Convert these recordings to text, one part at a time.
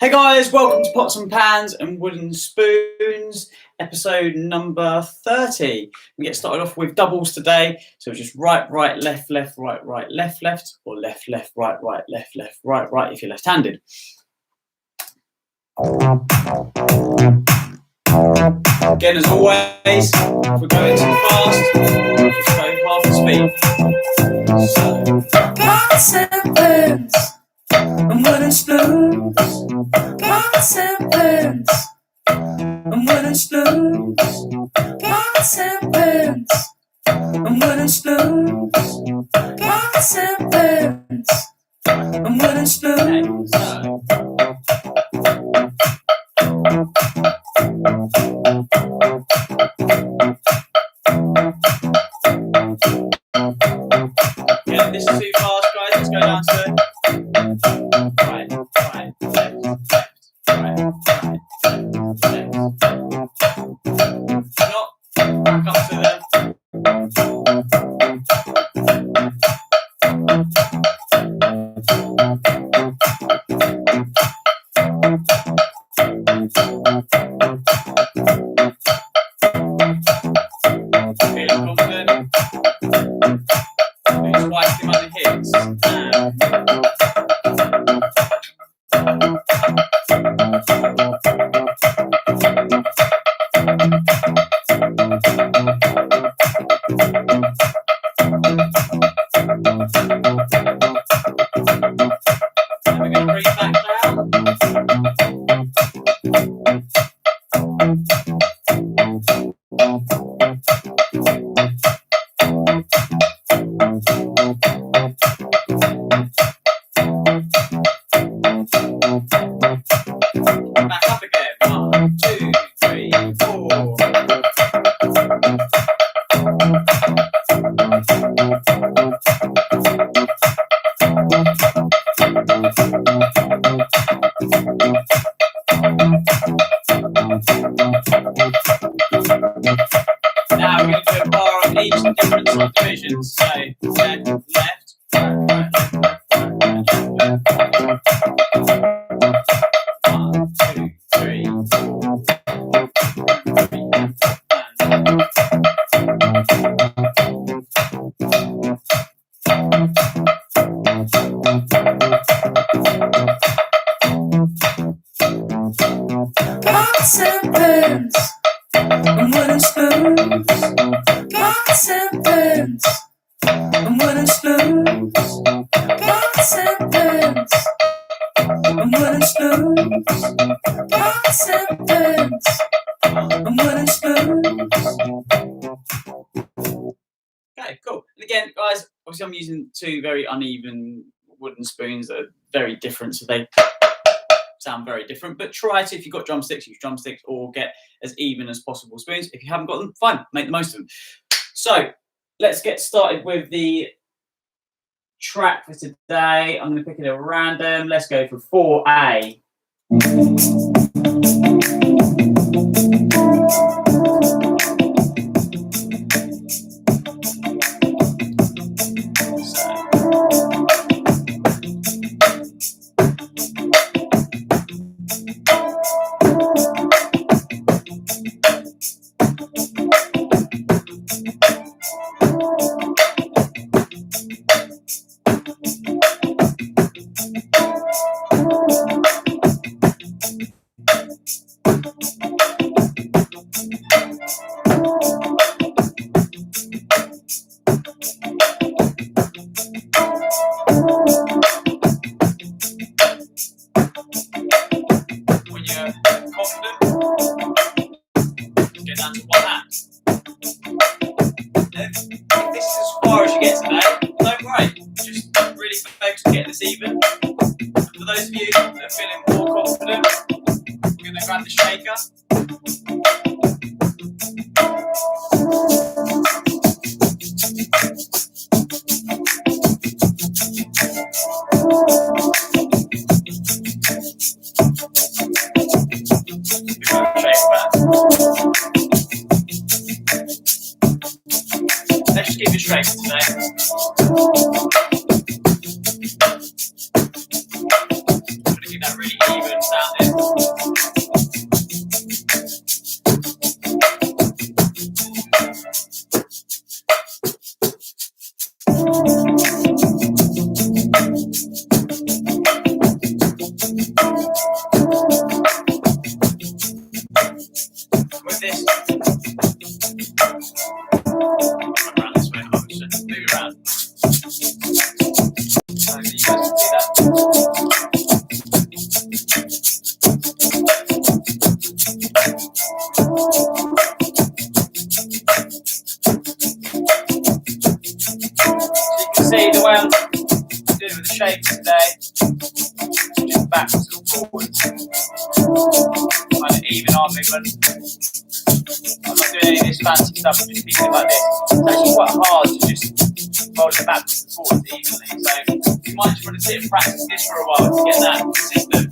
Hey guys, welcome to Pots and Pans and Wooden Spoons, episode number 30. We get started off with doubles today, so it's just right, right, left, left, right, right, left, left, or left, left, right, right, left, left, right, right if you're left-handed. Again, as always, if we're going too fast, just go half the speed. So, Pots and pans and wooden spoons. Pots and pans and wooden spoons. Pots and pans and wooden spoons. Pots and pans and wooden spoons. Yeah, this is too fast, guys. Let's go down to right, right, left, left, right, right, left, left. Not back up to them. Feeling confident. Just wipe him on the hips. And we're going to bring it back down. Back up again. 1, 2, 3, 4. Now we're going to do a bar on each of the different subdivisions. So left, left, right, left, right, left, left. 1, 2, 3, 4. Pots and pans and wooden spoons. Pots and pans and wooden spoons. Pots and pans and wooden spoons. Pots and pans and wooden spoons. Okay, cool. And again, guys, obviously I'm using two very uneven wooden spoons that are very different, so they sound very different. But try to, if you've got drumsticks, use drumsticks or get as even as possible spoons. If you haven't got them, fine, make the most of them. So let's get started with the track for today. I'm going to pick it at random. Let's go for 4A. When you're confident, get down to one hand. If this is as far as you get today, don't worry. Just really focus on getting this even. And for those of you that are feeling more confident, we're going to grab the shaker. Let's just keep it straight today. I'm going to keep that really even sounding. Just backwards and forwards. Kind of even arm movement. I'm not doing any of this fancy stuff, I'm just keeping it like this. It's actually quite hard to just roll it backwards and forwards evenly. So you might just want to sit and practice this for a while to get that consistent.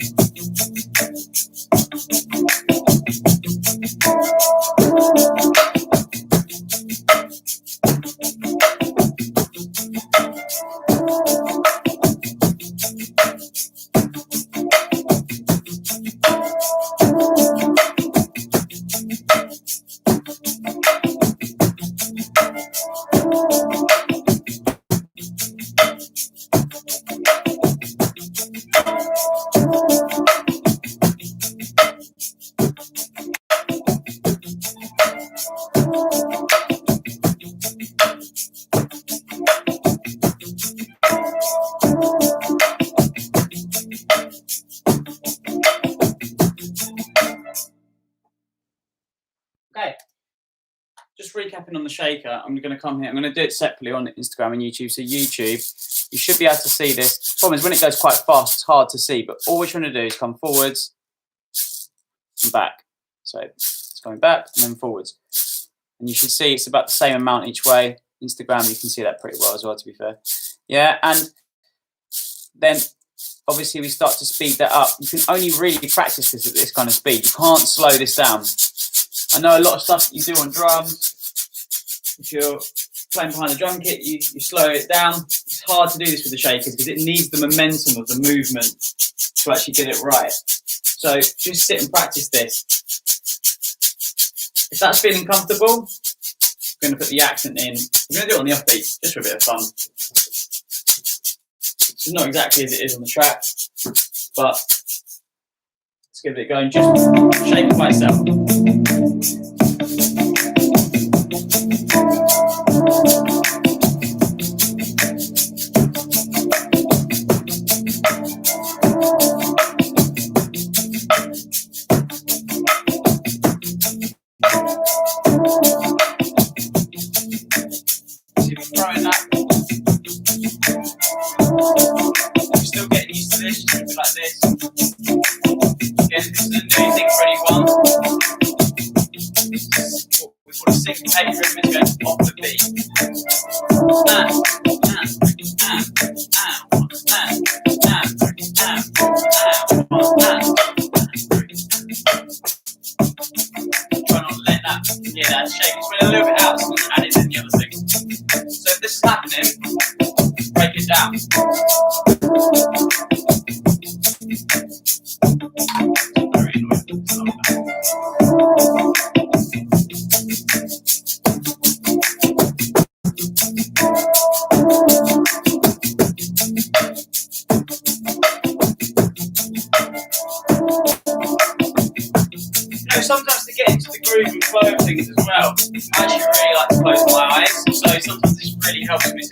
Okay, just recapping on the shaker, I'm going to come here. I'm going to do it separately on Instagram and YouTube. So YouTube, you should be able to see this. The problem is when it goes quite fast, it's hard to see. But all we're trying to do is come forwards and back. So it's going back and then forwards. And you should see it's about the same amount each way. Instagram, you can see that pretty well as well, to be fair. Yeah, and then obviously we start to speed that up. You can only really practice this at this kind of speed. You can't slow this down. I know a lot of stuff you do on drums. If you're playing behind the drum kit, you slow it down. It's hard to do this with the shakers because it needs the momentum of the movement to actually get it right. So just sit and practice this. If that's feeling comfortable, I'm going to put the accent in. I'm going to do it on the offbeat, just for a bit of fun. It's not exactly as it is on the track, but let's give it going. Just shake it by itself. Sometimes to get into the groove and flow of things as well, I actually really like to close my eyes, so sometimes this really helps me to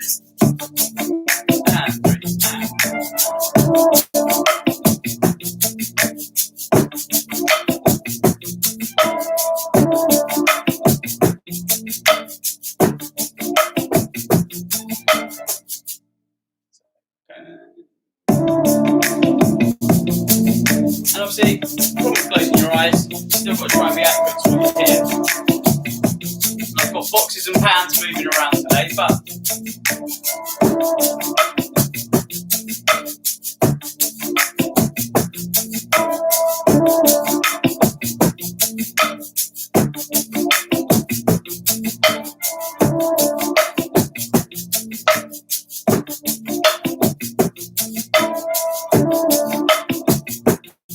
and obviously, probably closing your eyes, still got to try and be accurate to what you hear. I've got boxes and pans moving around today, but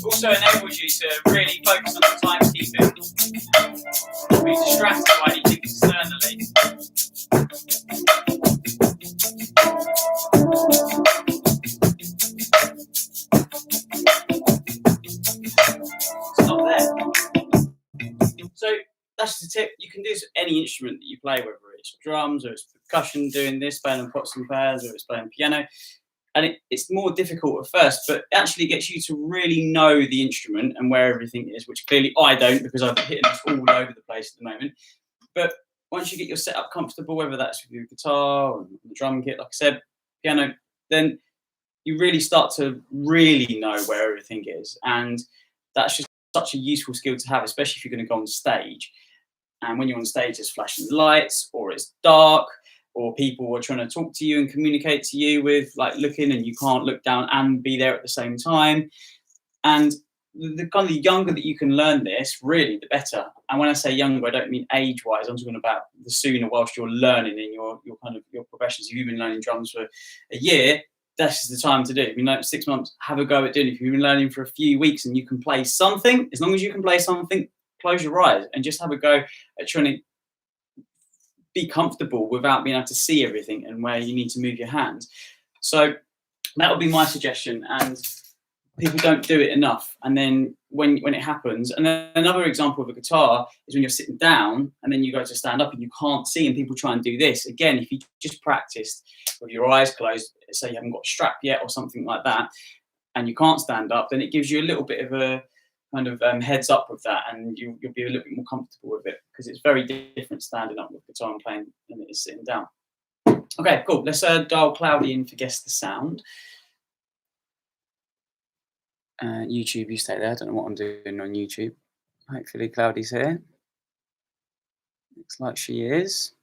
also enables you to really focus on the timekeeping, not be distracted by anything externally. Stop there. So that's the tip. You can do this with any instrument that you play, whether it's drums or it's percussion, doing this, playing on pots and pans, or it's playing piano. And it's more difficult at first, but it actually gets you to really know the instrument and where everything is, which clearly I don't, because I've hit this all over the place at the moment. But once you get your setup comfortable, whether that's with your guitar or the drum kit, like I said, piano, then you really start to really know where everything is, and that's just such a useful skill to have, especially if you're going to go on stage. And when you're on stage, there's flashing lights, or it's dark, or people are trying to talk to you and communicate to you with like looking, and you can't look down and be there at the same time. And the kind of younger that you can learn this, really, the better. And when I say younger, I don't mean age-wise. I'm talking about the sooner whilst you're learning in your kind of your professions. If you've been learning drums for a year, that's the time to do it. If you know 6 months, have a go at doing it. If you've been learning for a few weeks and you can play something, as long as you can play something, close your eyes and just have a go at trying to be comfortable without being able to see everything and where you need to move your hands. So that would be my suggestion. And people don't do it enough. And then when it happens, and then another example of a guitar is when you're sitting down and then you go to stand up and you can't see, and people try and do this. Again, if you just practiced with your eyes closed, say you haven't got a strap yet or something like that, and you can't stand up, then it gives you a little bit of a kind of heads up with that, and you'll be a little bit more comfortable with it, because it's very different standing up with guitar and playing than it is sitting down. Okay, cool. Let's dial Cloudy in for Guess the Sound. YouTube, you stay there. I don't know what I'm doing on YouTube. Hopefully Cloudy's here. Looks like she is.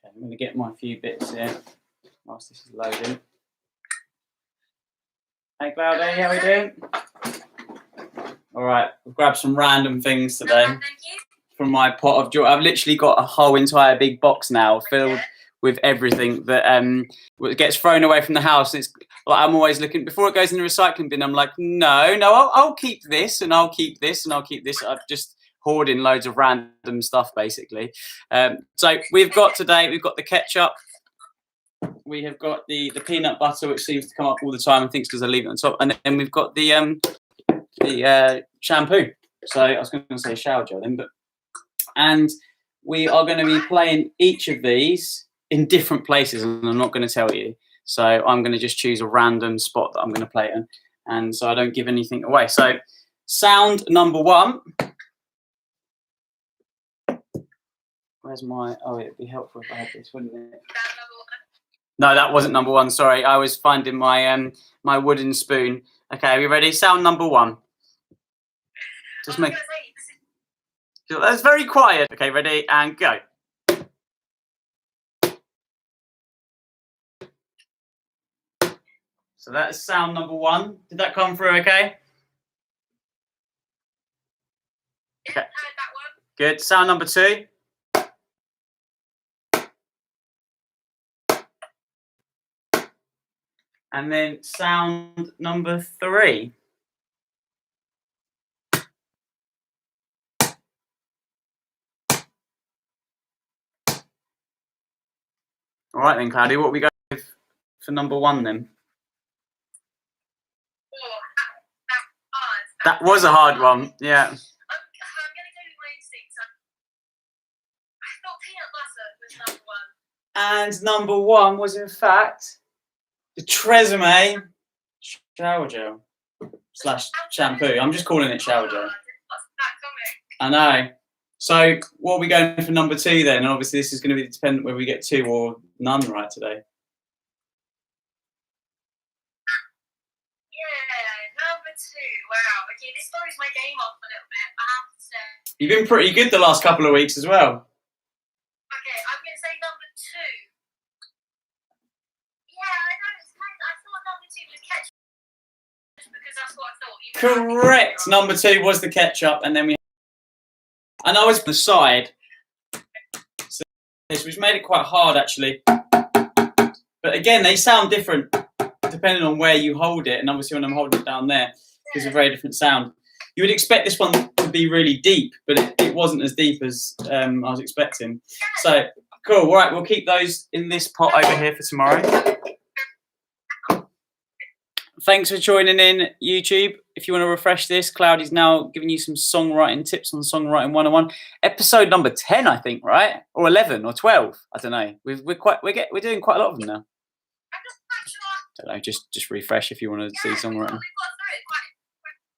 Okay, I'm going to get my few bits here whilst this is loading. Hey Cloudy, how are we doing? All right, we've grabbed some random things today from my pot of joy. I've literally got a whole entire big box now filled with everything that gets thrown away from the house. It's like I'm always looking before it goes in the recycling bin. I'm like, no, I'll keep this and I'll keep this and I'll keep this. I'm just hoarding loads of random stuff, basically. So we've got the ketchup. We have got the peanut butter, which seems to come up all the time, and thinks because I leave it on top. And then we've got the shampoo. So I was going to say shower gel then, and we are going to be playing each of these in different places, and I'm not going to tell you. So I'm going to just choose a random spot that I'm going to play in, and so I don't give anything away. So sound number one. Where's my? Oh, it'd be helpful if I had this, wouldn't it? No, that wasn't number one. Sorry, I was finding my my wooden spoon. Okay, are we ready? Sound number one. Just make. That's very quiet. Okay, ready and go. So that's sound number one. Did that come through okay? Okay. Good. Sound number two. And then sound number three. All right then, Cloudy, what we go with for number one then? That was a hard one, yeah. I'm going to go with my instincts. I thought peanut butter was number one. And number one was, in fact, the Tresemme shower gel / shampoo. I'm just calling it shower gel. I know. So what are we going for number two then? And obviously this is going to be dependent whether we get two or none right today. Number two. Wow. Okay, this throws my game off a little bit, I have to say. You've been pretty good the last couple of weeks as well. Okay, I'm going to say number two. Yeah, I know. I thought number two was ketchup because that's what I thought. Correct. Number two was the ketchup, and then and I was on the side, so, which made it quite hard actually. But again, they sound different depending on where you hold it, and obviously when I'm holding it down there, it's a very different sound. You would expect this one to be really deep, but it wasn't as deep as I was expecting. So cool. All right, we'll keep those in this pot over here for tomorrow. Thanks for joining in, YouTube. If you want to refresh this, Cloudy's now giving you some songwriting tips on Songwriting 101. Episode number 10, I think, right? Or 11 or 12. I don't know. We're doing quite a lot of them now. I don't know. Just refresh if you want to see songwriting.